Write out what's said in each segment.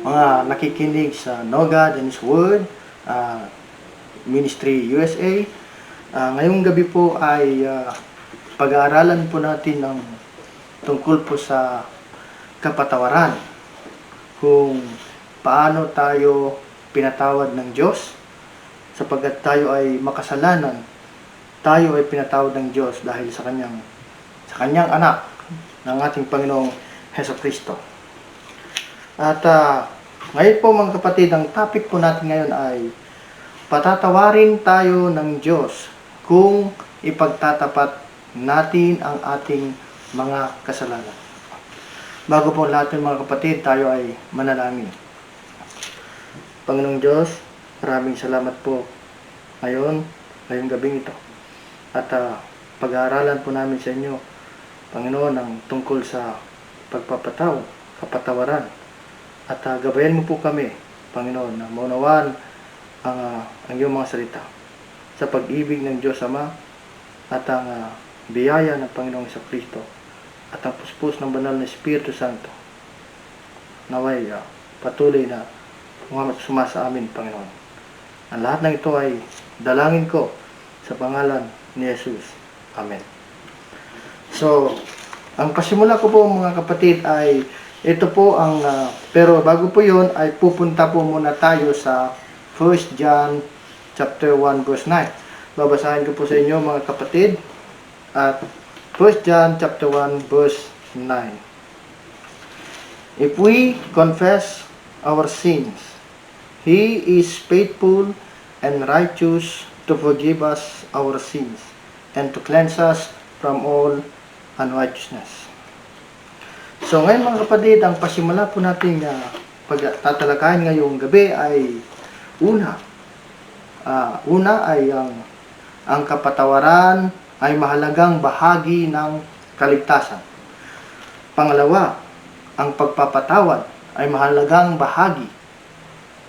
mga nakikinig sa No God and His Word, Ministry USA. Ngayong gabi po ay pag-aaralan po natin ng tungkol po sa kapatawaran. Kung paano tayo pinatawad ng Diyos, sapagkat tayo ay makasalanan, tayo ay pinatawad ng Diyos dahil sa kanyang anak, ng ating Panginoong Hesukristo. At ngayon po mga kapatid, ang topic po natin ngayon ay patatawarin tayo ng Diyos kung ipagtatapat natin ang ating mga kasalanan. Bago po lahat ng mga kapatid, tayo ay manalangin. Panginoong Diyos, maraming salamat po ngayong gabing ito. At pag-aaralan po namin sa inyo, Panginoon, ang tungkol sa kapatawaran. At gabayan mo po kami, Panginoon, na maunawaan ang iyong mga salita sa pag-ibig ng Diyos Ama at ang biyaya ng Panginoong Hesukristo at ang puspos ng banal na Espiritu Santo. Naway patuloy na sumasa amin, Panginoon. Ang lahat ng ito ay dalangin ko sa pangalan ni Jesus. Amen. So, ang pasimula ko po mga kapatid ay ito po pero bago po yun ay pupunta po muna tayo sa 1 John chapter 1 verse 9. Babasahin ko po sa inyo mga kapatid at 1 John chapter 1 verse 9. If we confess our sins, He is faithful and righteous to forgive us our sins and to cleanse us from all unrighteousness. So ngayon mga kapatid, ang pasimula po natin pagtatalakayin ngayong gabi ay una ay ang kapatawaran ay mahalagang bahagi ng kaligtasan. Pangalawa, ang pagpapatawad ay mahalagang bahagi.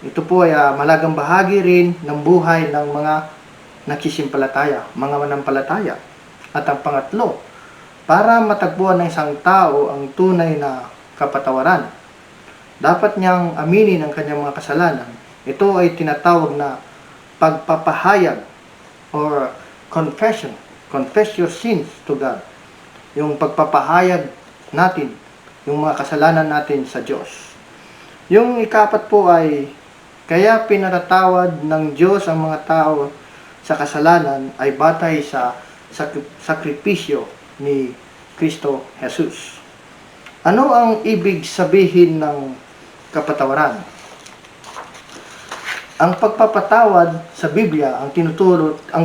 Ito po ay mahalagang bahagi rin ng buhay ng mga nagsisimpalataya, mga manampalataya. At ang pangatlo, para matagpuan ng isang tao ang tunay na kapatawaran, dapat niyang aminin ang kanyang mga kasalanan. Ito ay tinatawag na pagpapahayag or confession. Confess your sins to God. Yung pagpapahayag natin, yung mga kasalanan natin sa Diyos. Yung ikapat po ay, kaya pinatatawad ng Diyos ang mga tao sa kasalanan ay batay sa sakripisyo ni Kristo Jesus. Ano ang ibig sabihin ng kapatawaran? Ang pagpapatawad sa Biblia, ang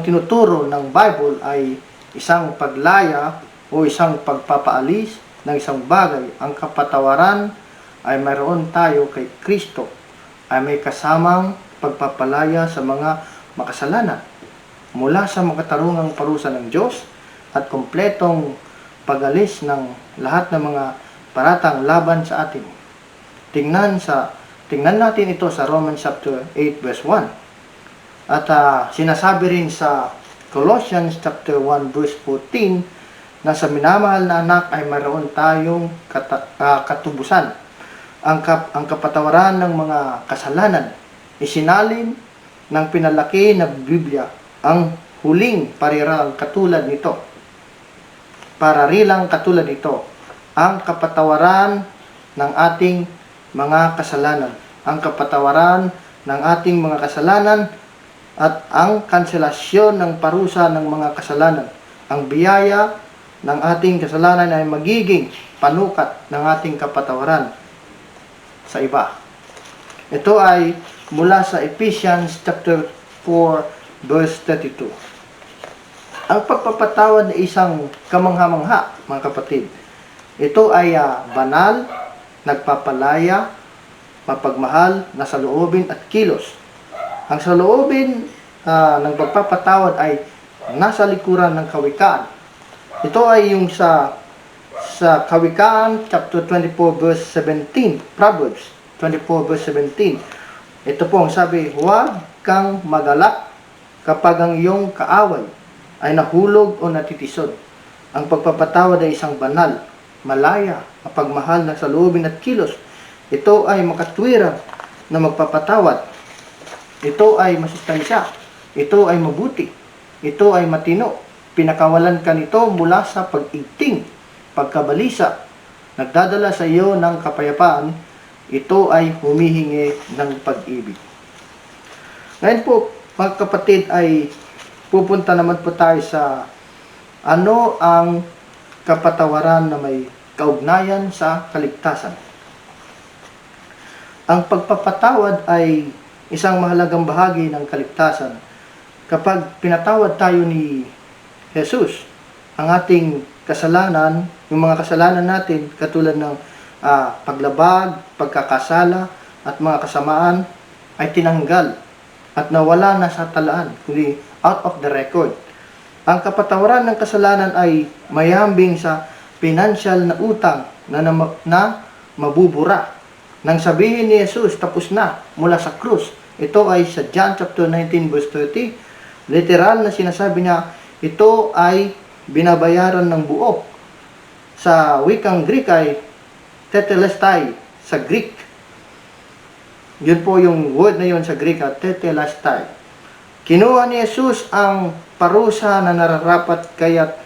tinuturo ng Bible ay isang paglaya o isang pagpapaalis ng isang bagay. Ang kapatawaran ay mayroon tayo kay Kristo, ay may kasamang pagpapalaya sa mga makasalanan mula sa makatarungang parusa ng Diyos at kompletong pag-alis ng lahat ng mga paratang laban sa atin. Tingnan natin ito sa Romans chapter 8 verse 1. At sinasabi rin sa Colossians chapter 1 verse 14 na sa minamahal na anak ay mayroon tayong katubusan. Ang kapatawaran ng mga kasalanan, isinalin ng pinalaki na Biblia ang huling pariralang katulad nito. Pararilang katulad nito, ang kapatawaran ng ating mga kasalanan. Ang kapatawaran ng ating mga kasalanan at ang kanselasyon ng parusa ng mga kasalanan. Ang biyaya ng ating kasalanan ay magiging panukat ng ating kapatawaran sa iba. Ito ay mula sa Ephesians chapter 4 verse 32. Ang pagpapatawad ay isang kamangha-mangha, mga kapatid. Ito ay banal, nagpapalaya, mapagmahal, nasa loobin at kilos. Ang sa loobin ng pagpapatawad ay nasa likuran ng kawikaan. Ito ay yung sa Kawikaan chapter 24 verse 17, Proverbs 24 verse 17. Ito po ang sabi, huwag kang magalak kapag ang iyong kaaway ay nahulog o natitisod. Ang pagpapatawad ay isang banal, malaya, mapagmahal na saloobin at kilos. Ito ay makatwirang na magpapatawad. Ito ay masustansya. Ito ay mabuti. Ito ay matino. Pinakawalan ka nito mula sa pag-igting, pagkabalisa. Nagdadala sa iyo ng kapayapaan. Ito ay humihingi ng pag-ibig. Ngayon po, mga kapatid, ay pupunta naman po tayo sa ano ang kapatawaran na may kaugnayan sa kaligtasan. Ang pagpapatawad ay isang mahalagang bahagi ng kaligtasan. Kapag pinatawad tayo ni Jesus, ang ating kasalanan, yung mga kasalanan natin, katulad ng paglabag, pagkakasala, at mga kasamaan, ay tinanggal at nawala na sa talaan, kundi out of the record. Ang kapatawaran ng kasalanan ay mayambing sa financial na utang na mabubura. Nang sabihin ni Jesus, tapos na, mula sa krus. Ito ay sa John chapter 19 verse 30. Literal na sinasabi niya, ito ay binabayaran ng buo. Sa wikang Greek ay tetelestai sa Greek. Yun po yung word na yun sa Greek, tetelestai. Kinuha ni Jesus ang parusa na nararapat, kaya't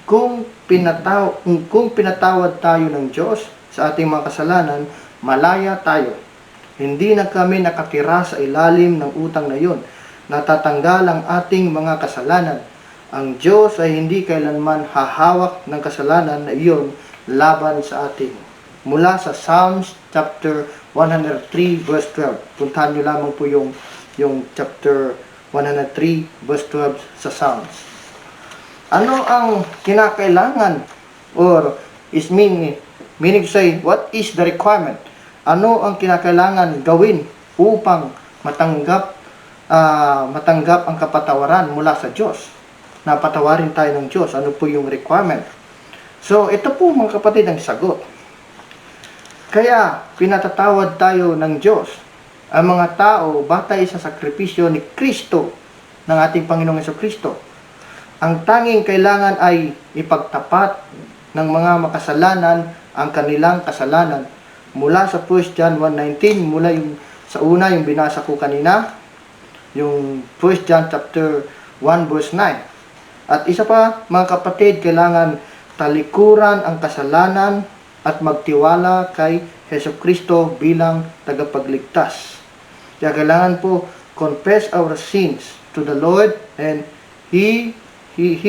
kung pinatawad tayo ng Diyos sa ating mga kasalanan, malaya tayo. Hindi na kami nakatira sa ilalim ng utang na yun. Natatanggal ang ating mga kasalanan. Ang Diyos ay hindi kailanman hahawak ng kasalanan na iyon laban sa atin. Mula sa Psalms chapter 103 verse 12. Puntahan nyo lamang po yung chapter 103 verse 12 sa Psalms. Ano ang kinakailangan, or is meaning to say, what is the requirement? Ano ang kinakailangan gawin upang matanggap ang kapatawaran mula sa Diyos? Napatawarin tayo ng Diyos. Ano po yung requirement? So, ito po mga kapatid ang sagot. Kaya, pinatatawad tayo ng Diyos. Ang mga tao, batay sa sakripisyo ni Kristo, ng ating Panginoong Jesucristo. Ang tanging kailangan ay ipagtapat ng mga makasalanan ang kanilang kasalanan. Mula sa 1 John 1:19, mula sa una, yung binasa ko kanina, yung 1 John chapter 1 verse 9. At isa pa, mga kapatid, kailangan talikuran ang kasalanan at magtiwala kay Jesucristo bilang tagapagligtas. Kaya kailangan po confess our sins to the Lord, and He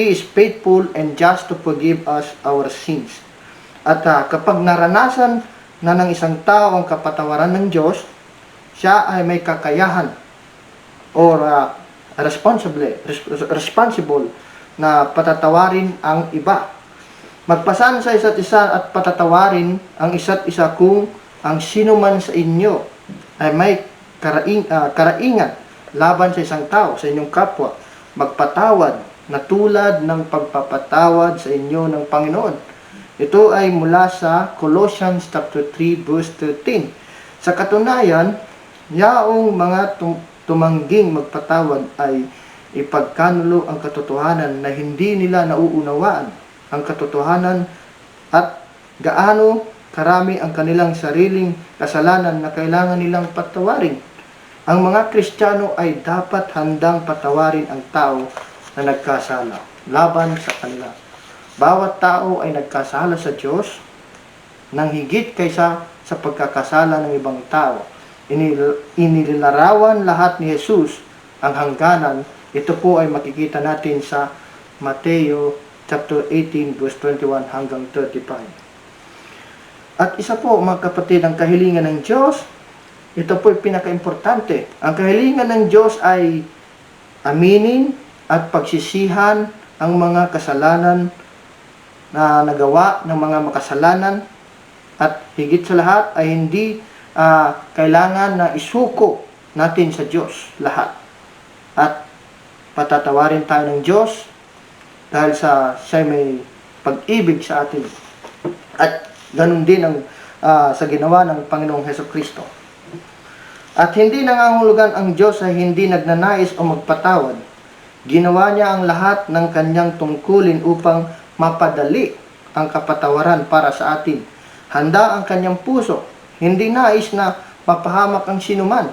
is faithful and just to forgive us our sins. At kapag naranasan na ng isang tao ang kapatawaran ng Diyos, siya ay may kakayahan or responsible na patatawarin ang iba. Magpasan sa isa't isa at patatawarin ang isa't isa kung ang sino man sa inyo ay may karaingan laban sa isang tao, sa inyong kapwa. Magpatawad na tulad ng pagpapatawad sa inyo ng Panginoon. Ito ay mula sa Colossians chapter 3 verse 13. Sa katunayan, yaong mga tumangging magpatawad ay ipagkanulo ang katotohanan na hindi nila nauunawaan ang katotohanan at gaano karami ang kanilang sariling kasalanan na kailangan nilang patawarin. Ang mga Kristiyano ay dapat handang patawarin ang tao na nagkasala laban sa kanila. Bawat tao ay nagkasala sa Diyos nang higit kaysa sa pagkakasala ng ibang tao. Inilarawan lahat ni Jesus ang hangganan. Ito po ay makikita natin sa Mateo chapter 18 verse 21 hanggang 35. At isa po mga kapatid, ang kahilingan ng Diyos, ito po ay pinaka-importante. Ang kahilingan ng Diyos ay aminin at pagsisihan ang mga kasalanan na nagawa ng mga makasalanan, at higit sa lahat ay hindi kailangan na isuko natin sa Diyos lahat. At patatawarin tayo ng Diyos dahil siya may pag-ibig sa atin. At ganun din ang sa ginawa ng Panginoong Jesucristo. At hindi nangangahulugan ang Diyos ay hindi nagnanais o magpatawad. Ginawa niya ang lahat ng kanyang tungkulin upang mapadali ang kapatawaran para sa atin. Handa ang kanyang puso. hindi nais na mapahamak ang sinuman.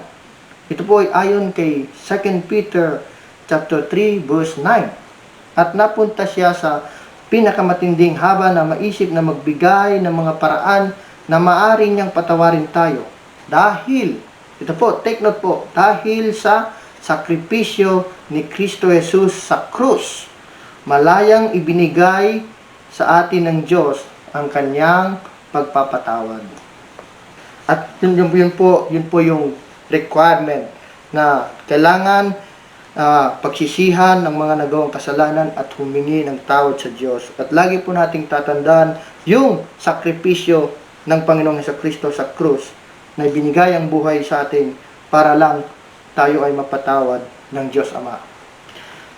Ito po ay ayon kay 2 Peter chapter 3 verse 9. At napunta siya sa pinakamatinding haba na maisip na magbigay ng mga paraan na maaari niyang patawarin tayo. Dahil, ito po, take note po, dahil sa sakripisyo ni Kristo Jesus sa krus, malayang ibinigay sa atin ng Diyos ang kanyang pagpapatawad. At yun po yung requirement na kailangan pagsisihan ng mga nagawang kasalanan at humingi ng tawad sa Diyos. At lagi po nating tatandaan yung sakripisyo ng Panginoong Jesucristo sa krus na binigay ang buhay sa atin para lang tayo ay mapatawad ng Diyos Ama.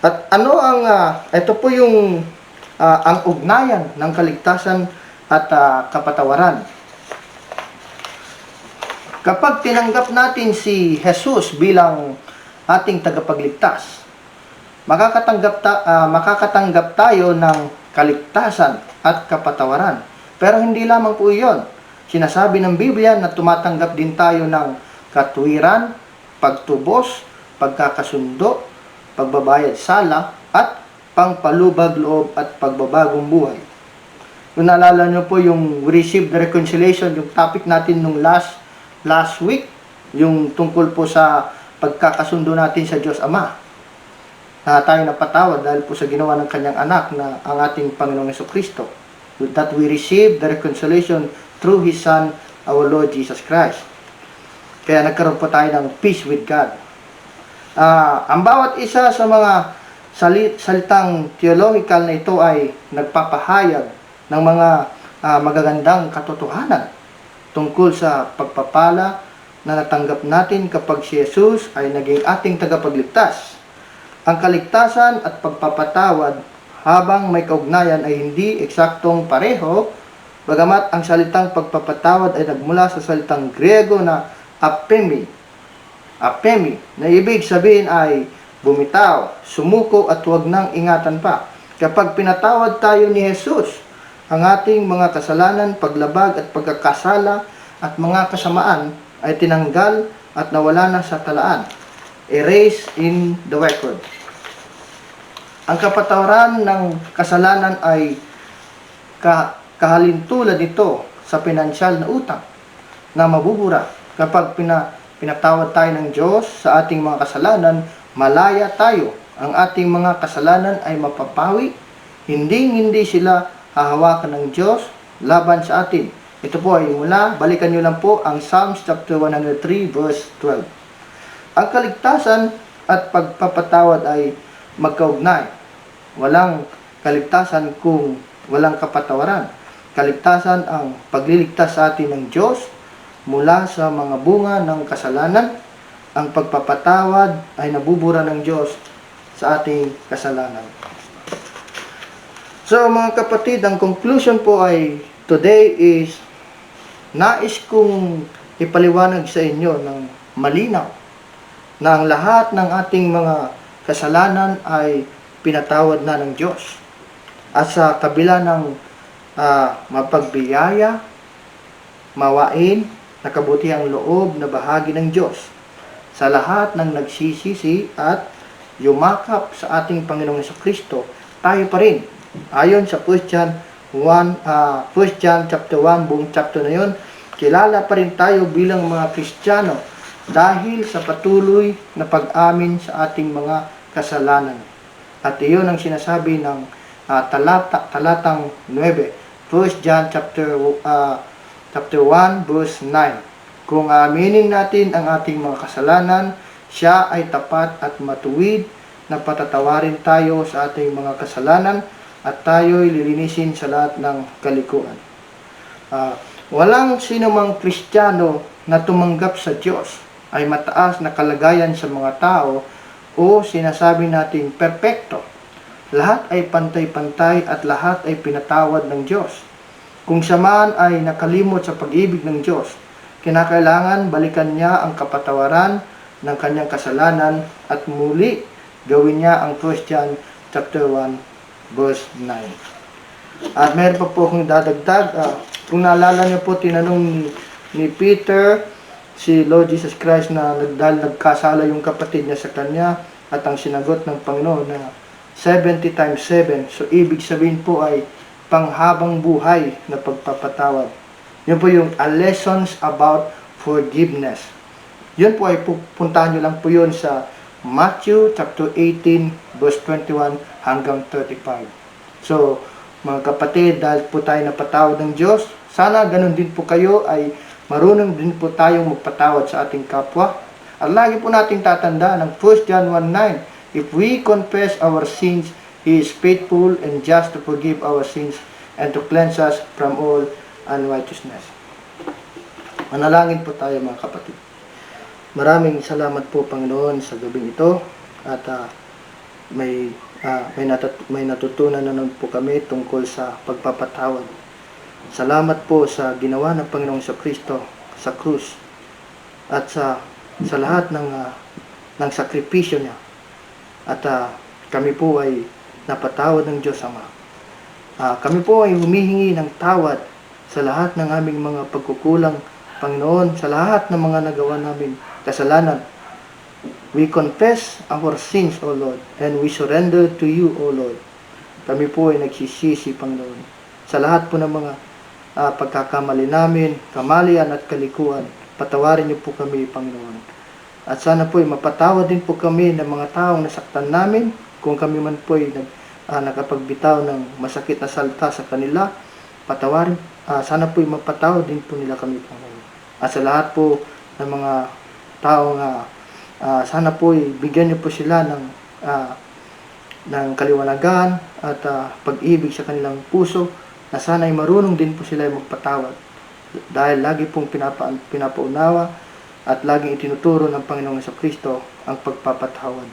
At ano ang ito po yung ang ugnayan ng kaligtasan at kapatawaran. Kapag tinanggap natin si Jesus bilang ating tagapagligtas, makakatanggap tayo ng kaligtasan at kapatawaran. Pero hindi lamang po iyon. Sinasabi ng Biblia na tumatanggap din tayo ng katuwiran, pagtubos, pagkakasundo, pagbabayad sala, at pangpalubag loob at pagbabagong buhay. Kung naalala nyo po yung receive the reconciliation, yung topic natin nung last week, yung tungkol po sa pagkakasundo natin sa Diyos Ama, na tayo napatawad dahil po sa ginawa ng kanyang anak na ang ating Panginoong Jesucristo, that we receive the reconciliation through His Son, our Lord Jesus Christ. Kaya nagkaroon po tayo ng peace with God. Ang bawat isa sa mga salitang theological na ito ay nagpapahayag ng mga magagandang katotohanan tungkol sa pagpapala na natanggap natin kapag si Jesus ay naging ating tagapagligtas. Ang kaligtasan at pagpapatawad habang may kaugnayan ay hindi eksaktong pareho, bagamat ang salitang pagpapatawad ay nagmula sa salitang Griego na apemi, na ibig sabihin ay bumitaw, sumuko at huwag nang ingatan pa. Kapag pinatawad tayo ni Jesus, ang ating mga kasalanan, paglabag at pagkakasala at mga kasamaan ay tinanggal at nawala na sa talaan. Erased in the record. Ang kapatawaran ng kasalanan ay kahalintulad nito sa pinansyal na utang na mabubura. Kapag pinatawad tayo ng Diyos sa ating mga kasalanan, malaya tayo. Ang ating mga kasalanan ay mapapawi. Hindi sila hahawakan ng Diyos laban sa atin. Ito po ay balikan nyo lang po ang Psalms chapter 103 verse 12. Ang kaligtasan at pagpapatawad ay magkaugnay. Walang kaligtasan kung walang kapatawaran. Kaligtasan ang pagliligtas sa atin ng Diyos mula sa mga bunga ng kasalanan. Ang pagpapatawad ay nabubura ng Diyos sa ating kasalanan. So mga kapatid, ang conclusion po ay today is nais kong ipaliwanag sa inyo ng malinaw na ang lahat ng ating mga kasalanan ay pinatawad na ng Diyos. At sa kabila ng mapagbiyaya, mawain, nakabutihang loob na bahagi ng Diyos, sa lahat ng nagsisisi at yumakap sa ating Panginoong Jesucristo, tayo pa rin. Ayon sa 1 John chapter 1, buong chapter na yun, kilala pa rin tayo bilang mga Kristiyano dahil sa patuloy na pag-amin sa ating mga kasalanan. At iyon ang sinasabi ng talatang 9, 1 John chapter 1 verse 9. Kung aaminin natin ang ating mga kasalanan, siya ay tapat at matuwid na patatawarin tayo sa ating mga kasalanan at tayo'y lilinisin sa lahat ng kalikuan. Walang sinumang Kristiyano na tumanggap sa Diyos ay mataas na kalagayan sa mga tao o sinasabi natin perpekto. Lahat ay pantay-pantay at lahat ay pinatawad ng Diyos. Kung siya man ay nakalimot sa pag-ibig ng Diyos, kinakailangan balikan niya ang kapatawaran ng kanyang kasalanan at muli gawin niya ang 1 John chapter 1 verse 9. At meron pa po akong dadagdag. Kung naalala niyo po, tinanong ni Peter si Lord Jesus Christ na dahil nagkasala yung kapatid niya sa kanya at ang sinagot ng Panginoon na 70 times 7. So ibig sabihin po ay panghabang buhay na pagpapatawad. Yun po yung a lessons about forgiveness. Yun po ay pupuntahan nyo lang po yun sa Matthew chapter 18 verse 21 hanggang 35. So mga kapatid, dahil po tayo napatawad ng Diyos, sana ganun din po kayo ay marunong din po tayong magpatawad sa ating kapwa. At lagi po natin tatandaan ng 1 John 1:9, if we confess our sins, He is faithful and just to forgive our sins and to cleanse us from all unrighteousness. Manalangin po tayo mga kapatid. Maraming salamat po Panginoon sa gabing ito at may natutunan na naman po kami tungkol sa pagpapatawad. Salamat po sa ginawa ng Panginoong Kristo sa krus at sa lahat ng sakripisyo niya. At kami po ay napatawad ng Diyos Ama. Kami po ay humihingi ng tawad sa lahat ng aming mga pagkukulang, Panginoon, sa lahat ng mga nagawa namin kasalanan. We confess our sins, O Lord, and we surrender to you, O Lord. Kami po ay nagsisisi, Panginoon, sa lahat po ng mga pagkakamali namin, kamalian at kalikuan. Patawarin niyo po kami, Panginoon. At sana po ay mapatawad din po kami ng mga taong nasaktan namin, kung kami man po ay nakapagbitaw ng masakit na salita sa kanila. Patawarin, sana po ay mapatawad din po nila kami, Panginoon. At sa lahat po ng mga taong sana po bigyan niyo po sila ng kaliwanagan at pag-ibig sa kanilang puso, na sana ay marunong din po sila magpatawad. Dahil lagi pong pinapaunawa at laging itinuturo ng Panginoong Kristo ang pagpapatawad.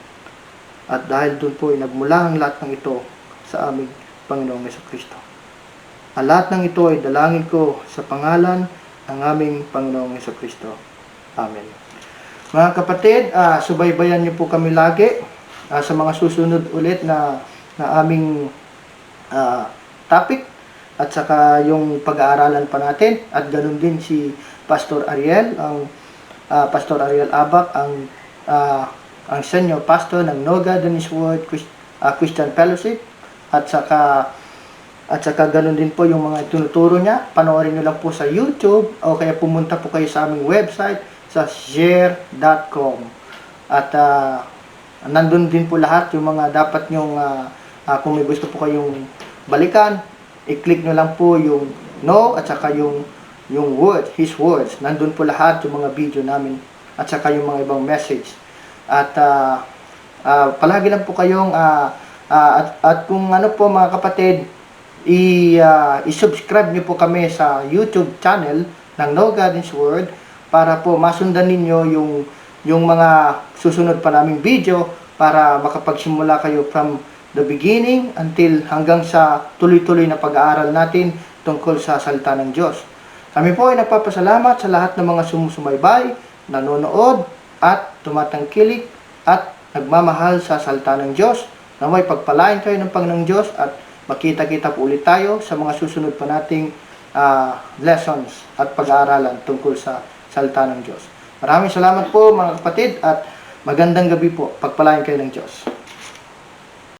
At dahil doon po ay nagmula ang lahat ng ito sa aming Panginoong Kristo. Ang lahat ng ito ay dalangin ko sa pangalan ng aming Panginoong Kristo. Amen. Mga kapatid, subaybayan niyo po kami lagi sa mga susunod ulit na aming topic at saka yung pag-aaralan pa natin, at ganun din si Pastor Ariel, Pastor Ariel Abac, ang senior pastor ng No God and His Word Christian Fellowship, at saka ganun din po yung mga tinuturo niya. Panoorin niyo lang po sa YouTube o kaya pumunta po kayo sa aming website sa share.com. At nandun din po lahat yung mga dapat nyong kung may gusto po kayong balikan, i-click nyo lang po yung no at saka yung word, His words. Nandun po lahat yung mga video namin at saka yung mga ibang message. At palagi lang po kayong at kung ano po mga kapatid, i-subscribe nyo po kami sa YouTube channel ng No God and His Word para po masundan ninyo yung mga susunod pa naming video, para makapagsimula kayo from the beginning until hanggang sa tuloy-tuloy na pag-aaral natin tungkol sa salita ng Diyos. Kami po ay nagpapasalamat sa lahat ng mga sumusubaybay, nanonood at tumatangkilik at nagmamahal sa salita ng Diyos. Naway pagpalain kayo ng Panginoong Diyos at makita-kita po ulit tayo sa mga susunod pa nating lessons at pag-aaralan tungkol sa salita ng Diyos. Maraming salamat po mga kapatid at magandang gabi po. Pagpalain kayo ng Diyos.